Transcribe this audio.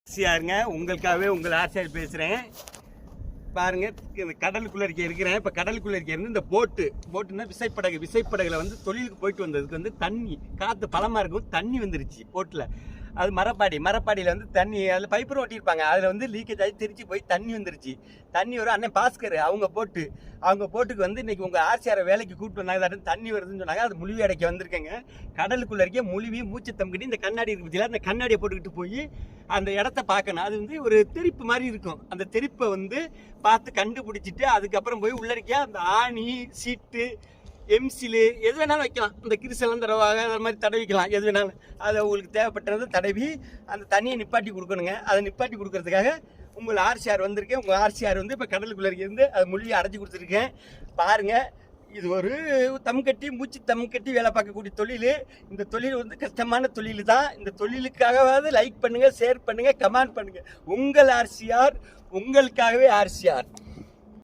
ஆர்சியாருங்க, உங்களுக்காகவே உங்கள் ஆர்சியார் பேசுகிறேன். பாருங்க, இந்த கடலுக்குள்ளே இருக்கிறேன். இப்போ கடலுக்குள்ளே இருக்கிறது இந்த போட்டுன்னா விசைப்படகுல வந்து தொழிலுக்கு போயிட்டு வந்ததுக்கு வந்து தண்ணி காற்று பலமாக இருக்கும். தண்ணி வந்துருச்சு போட்டில். அது மரப்பாடியில் வந்து தண்ணி அதில் பைப்பர் ஓட்டியிருப்பாங்க. அதில் வந்து லீக்கேஜ் ஆகி திருச்சி போய் தண்ணி வந்துருச்சு. தண்ணி வரும். அண்ணன் பாஸ்கர் அவங்க போட்டுக்கு வந்து இன்னைக்கு உங்கள் ஆர்சியாரை வேலைக்கு கூப்பிட்டு வந்தாங்க. தண்ணி வருதுன்னு சொன்னாங்க. அது முழுவி அடைக்க வந்திருக்கேங்க. கடலுக்குள்ளே இருக்க முழுவி மூச்சு தம்பிக்கிட்டு இந்த கண்ணாடி இருக்கு பற்றியில் அந்த கண்ணாடியை போட்டுக்கிட்டு போய் அந்த இடத்த பார்க்கணும். அது வந்து ஒரு தெரிப்பு மாதிரி இருக்கும். அந்த தெரிப்பை வந்து பார்த்து கண்டுபிடிச்சிட்டு அதுக்கப்புறம் போய் உள்ள இருக்க அந்த ஆணி சீட்டு எம்சிலு எது வேணாலும் வைக்கலாம். இந்த கிரிசலம் தடவாக அது மாதிரி தடவிக்கலாம். எது வேணாலும் அதை உங்களுக்கு தேவைப்பட்டது தடவி அந்த தண்ணியை நிப்பாட்டி கொடுக்கணுங்க. அதை நிப்பாட்டி கொடுக்கறதுக்காக உங்கள் ஆர்சிஆர் வந்திருக்கேன். உங்கள் ஆர்சிஆர் வந்து இப்போ கடலுக்குள்ளே இருந்து அதை மொழியை அடைச்சி கொடுத்துருக்கேன். பாருங்கள், இது ஒரு மூச்சு தம் கட்டி வேலை பார்க்கக்கூடிய தொழில். இந்த தொழில் வந்து கஷ்டமான தொழில் தான். இந்த தொழிலுக்காகவாவது லைக் பண்ணுங்கள், ஷேர் பண்ணுங்கள், கமெண்ட் பண்ணுங்கள். உங்கள் ஆர்சிஆர், உங்களுக்காகவே ஆர்சிஆர்.